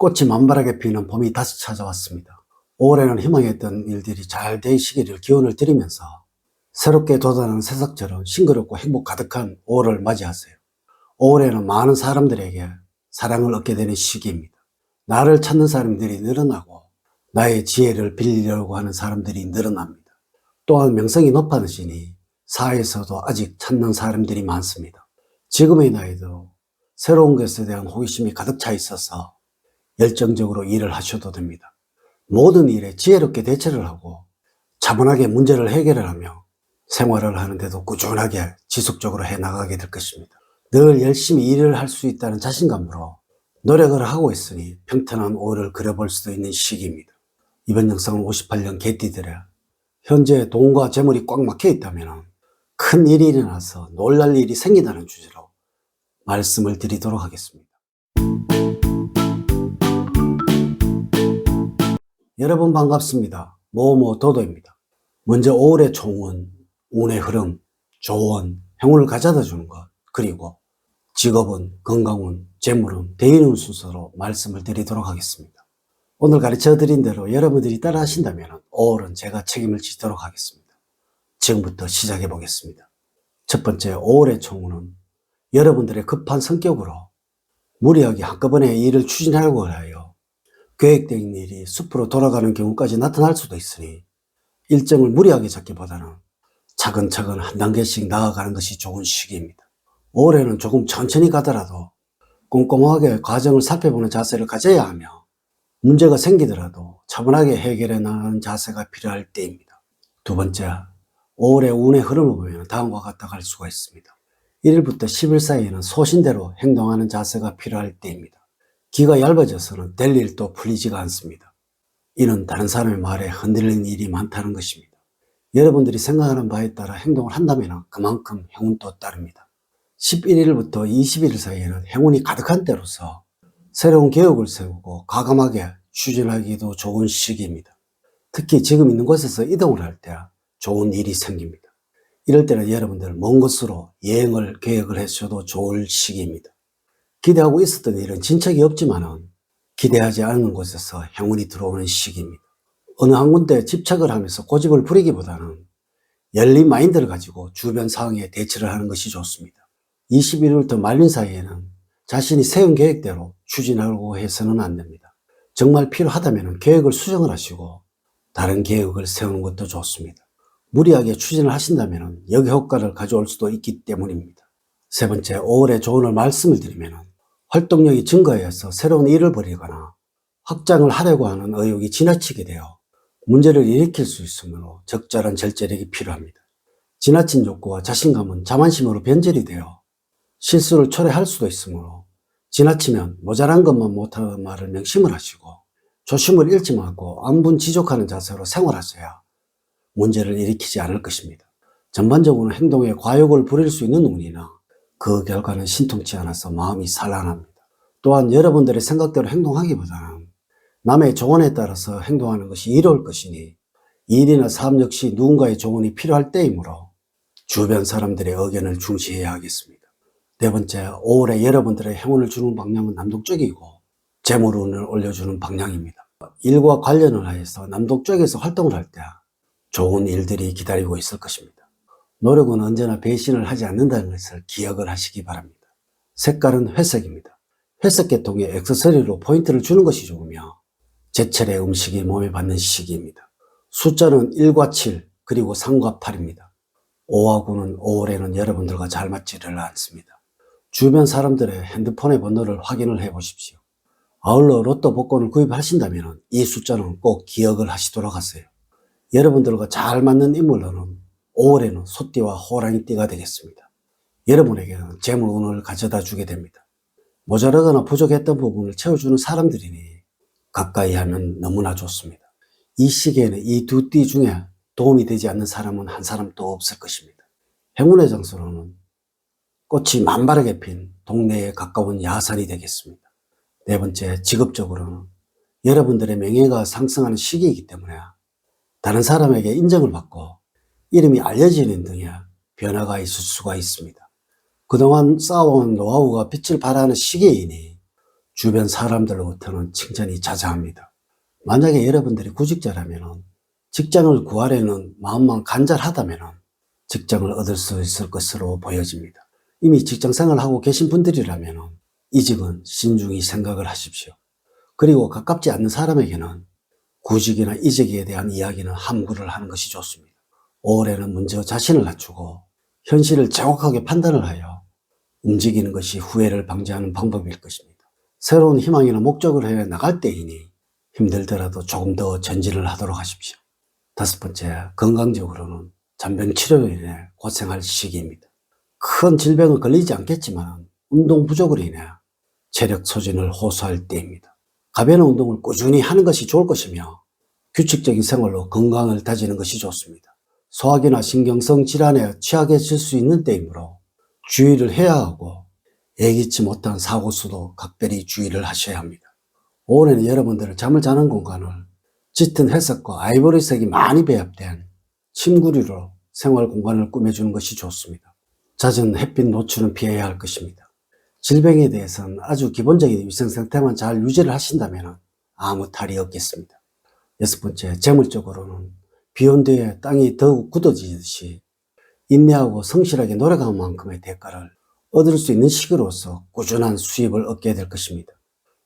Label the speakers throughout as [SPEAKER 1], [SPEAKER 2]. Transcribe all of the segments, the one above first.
[SPEAKER 1] 꽃이 만발하게 피는 봄이 다시 찾아왔습니다. 올해는 희망했던 일들이 잘 되시기를 기원을 드리면서 새롭게 돋아나는 새싹처럼 싱그럽고 행복 가득한 5월을 맞이하세요. 5월에는 많은 사람들에게 사랑을 얻게 되는 시기입니다. 나를 찾는 사람들이 늘어나고 나의 지혜를 빌리려고 하는 사람들이 늘어납니다. 또한 명성이 높아지니 사회에서도 아직 찾는 사람들이 많습니다. 지금의 나이도 새로운 것에 대한 호기심이 가득 차 있어서 열정적으로 일을 하셔도 됩니다. 모든 일에 지혜롭게 대처를 하고 차분하게 문제를 해결을 하며 생활을 하는데도 꾸준하게 지속적으로 해나가게 될 것입니다. 늘 열심히 일을 할 수 있다는 자신감으로 노력을 하고 있으니 평탄한 5월을 그려볼 수도 있는 시기입니다. 이번 영상은 58년 개띠들의 현재 돈과 재물이 꽉 막혀 있다면 큰 일이 일어나서 놀랄 일이 생긴다는 주제로 말씀을 드리도록 하겠습니다. 여러분 반갑습니다. 도도입니다. 먼저 5월의 총운, 운의 흐름, 조언, 행운을 가져다 주는 것, 그리고 직업운, 건강운, 재물운, 대인운 순서로 말씀을 드리도록 하겠습니다. 오늘 가르쳐 드린 대로 여러분들이 따라 하신다면 5월은 제가 책임을 지도록 하겠습니다. 지금부터 시작해 보겠습니다. 첫 번째, 5월의 총운은 여러분들의 급한 성격으로 무리하게 한꺼번에 일을 추진하려고 하여 계획된 일이 숲으로 돌아가는 경우까지 나타날 수도 있으니 일정을 무리하게 잡기보다는 차근차근 한 단계씩 나아가는 것이 좋은 시기입니다. 올해는 조금 천천히 가더라도 꼼꼼하게 과정을 살펴보는 자세를 가져야 하며 문제가 생기더라도 차분하게 해결해 나가는 자세가 필요할 때입니다. 두 번째, 5월의 운의 흐름을 보면 다음과 같다 할 수가 있습니다. 1일부터 10일 사이에는 소신대로 행동하는 자세가 필요할 때입니다. 기가 얇아져서는 될 일도 풀리지가 않습니다. 이는 다른 사람의 말에 흔들리는 일이 많다는 것입니다. 여러분들이 생각하는 바에 따라 행동을 한다면 그만큼 행운도 따릅니다. 11일부터 21일 사이에는 행운이 가득한 때로서 새로운 계획을 세우고 과감하게 추진하기도 좋은 시기입니다. 특히 지금 있는 곳에서 이동을 할 때 좋은 일이 생깁니다. 이럴 때는 여러분들 먼 곳으로 여행을 계획을 해주셔도 좋을 시기입니다. 기대하고 있었던 일은 진척이 없지만은 기대하지 않은 곳에서 행운이 들어오는 시기입니다. 어느 한 군데 집착을 하면서 고집을 부리기보다는 열린 마인드를 가지고 주변 상황에 대처를 하는 것이 좋습니다. 21일부터 말린 사이에는 자신이 세운 계획대로 추진하려고 해서는 안 됩니다. 정말 필요하다면 계획을 수정을 하시고 다른 계획을 세우는 것도 좋습니다. 무리하게 추진을 하신다면 역효과를 가져올 수도 있기 때문입니다. 세 번째, 5월의 조언을 말씀을 드리면 활동력이 증가해서 새로운 일을 벌이거나 확장을 하려고 하는 의욕이 지나치게 되어 문제를 일으킬 수 있으므로 적절한 절제력이 필요합니다. 지나친 욕구와 자신감은 자만심으로 변질이 되어 실수를 초래할 수도 있으므로 지나치면 모자란 것만 못하는 말을 명심을 하시고 조심을 잃지 말고 안분지족하는 자세로 생활하셔야 문제를 일으키지 않을 것입니다. 전반적으로 행동에 과욕을 부릴 수 있는 운이나 그 결과는 신통치 않아서 마음이 산란합니다. 또한 여러분들의 생각대로 행동하기보다는 남의 조언에 따라서 행동하는 것이 이로울 것이니 일이나 사업 역시 누군가의 조언이 필요할 때이므로 주변 사람들의 의견을 중시해야 하겠습니다. 네 번째, 5월에 여러분들의 행운을 주는 방향은 남동쪽이고 재물운을 올려주는 방향입니다. 일과 관련을 하여서 남동쪽에서 활동을 할 때 좋은 일들이 기다리고 있을 것입니다. 노력은 언제나 배신을 하지 않는다는 것을 기억을 하시기 바랍니다. 색깔은 회색입니다. 회색 계통의 액세서리로 포인트를 주는 것이 좋으며 제철의 음식이 몸에 받는 시기입니다. 숫자는 1과 7 그리고 3과 8입니다. 5와 9는 5월에는 여러분들과 잘 맞지를 않습니다. 주변 사람들의 핸드폰의 번호를 확인을 해 보십시오. 아울러 로또 복권을 구입하신다면 이 숫자는 꼭 기억을 하시도록 하세요. 여러분들과 잘 맞는 인물로는 5월에는 소띠와 호랑이띠가 되겠습니다. 여러분에게는 재물운을 가져다 주게 됩니다. 모자라거나 부족했던 부분을 채워주는 사람들이니 가까이 하면 너무나 좋습니다. 이 시기에는 이 두 띠 중에 도움이 되지 않는 사람은 한 사람도 없을 것입니다. 행운의 장소로는 꽃이 만발하게 핀 동네에 가까운 야산이 되겠습니다. 네 번째, 직업적으로는 여러분들의 명예가 상승하는 시기이기 때문에 다른 사람에게 인정을 받고 이름이 알려지는 등의 변화가 있을 수가 있습니다. 그동안 쌓아온 노하우가 빛을 발하는 시기이니 주변 사람들로부터는 칭찬이 자자합니다. 만약에 여러분들이 구직자라면 직장을 구하려는 마음만 간절하다면 직장을 얻을 수 있을 것으로 보여집니다. 이미 직장 생활을 하고 계신 분들이라면 이직은 신중히 생각을 하십시오. 그리고 가깝지 않는 사람에게는 구직이나 이직에 대한 이야기는 함구를 하는 것이 좋습니다. 5월에는 먼저 자신을 낮추고 현실을 정확하게 판단을 하여 움직이는 것이 후회를 방지하는 방법일 것입니다. 새로운 희망이나 목적을 해 나갈 때이니 힘들더라도 조금 더 전진을 하도록 하십시오. 5번째, 건강적으로는 잔병 치료로 인해 고생할 시기입니다. 큰 질병은 걸리지 않겠지만 운동 부족으로 인해 체력 소진을 호소할 때입니다. 가벼운 운동을 꾸준히 하는 것이 좋을 것이며 규칙적인 생활로 건강을 다지는 것이 좋습니다. 소화기나 신경성 질환에 취약해질 수 있는 때이므로 주의를 해야 하고 예기치 못한 사고 수도 각별히 주의를 하셔야 합니다. 5월에는 여러분들을 잠을 자는 공간을 짙은 회색과 아이보리색이 많이 배합된 침구류로 생활 공간을 꾸며주는 것이 좋습니다. 잦은 햇빛 노출은 피해야 할 것입니다. 질병에 대해서는 아주 기본적인 위생 상태만 잘 유지를 하신다면 아무 탈이 없겠습니다. 6번째, 재물적으로는 비온 뒤에 땅이 더욱 굳어지듯이 인내하고 성실하게 노력한 만큼의 대가를 얻을 수 있는 시기로서 꾸준한 수입을 얻게 될 것입니다.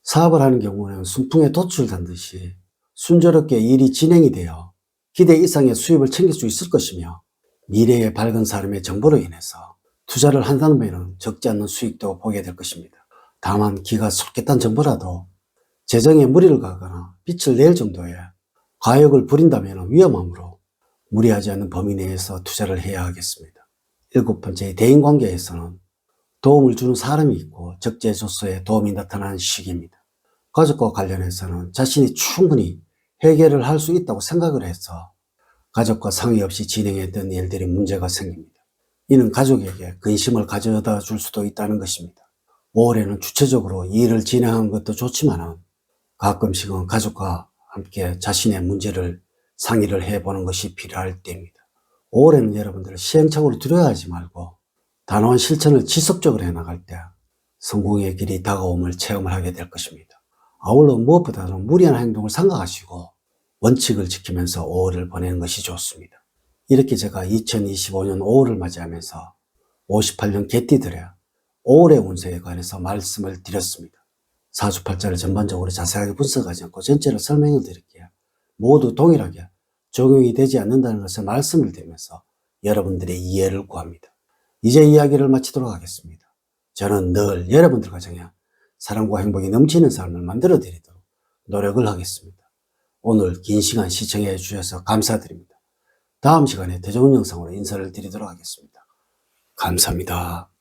[SPEAKER 1] 사업을 하는 경우는 순풍에 돛을 단듯이 순조롭게 일이 진행이 되어 기대 이상의 수입을 챙길 수 있을 것이며 미래의 밝은 사람의 정보로 인해서 투자를 한다면 적지 않는 수익도 보게 될 것입니다. 다만 기가 솟겠다는 정보라도 재정에 무리를 가거나 빚을 낼 정도의 과욕을 부린다면 위험하므로 무리하지 않는 범위 내에서 투자를 해야 하겠습니다. 7번째, 대인관계에서는 도움을 주는 사람이 있고 적재조소에 도움이 나타나는 시기입니다. 가족과 관련해서는 자신이 충분히 해결을 할 수 있다고 생각을 해서 가족과 상의 없이 진행했던 일들이 문제가 생깁니다. 이는 가족에게 근심을 가져다 줄 수도 있다는 것입니다. 5월에는 주체적으로 일을 진행하는 것도 좋지만 가끔씩은 가족과 함께 자신의 문제를 상의를 해보는 것이 필요할 때입니다. 5월에는 여러분들 시행착오를 두려워하지 말고 단호한 실천을 지속적으로 해나갈 때 성공의 길이 다가옴을 체험을 하게 될 것입니다. 아울러 무엇보다도 무리한 행동을 삼가하시고 원칙을 지키면서 5월을 보내는 것이 좋습니다. 이렇게 제가 2025년 5월을 맞이하면서 58년 개띠들의 5월의 운세에 관해서 말씀을 드렸습니다. 사주팔자를 전반적으로 자세하게 분석하지 않고 전체를 설명을 드릴게요. 모두 동일하게 적용이 되지 않는다는 것을 말씀을 드리면서 여러분들의 이해를 구합니다. 이제 이야기를 마치도록 하겠습니다. 저는 늘 여러분들 가정에 사랑과 행복이 넘치는 삶을 만들어 드리도록 노력을 하겠습니다. 오늘 긴 시간 시청해 주셔서 감사드립니다. 다음 시간에 더 좋은 영상으로 인사를 드리도록 하겠습니다. 감사합니다.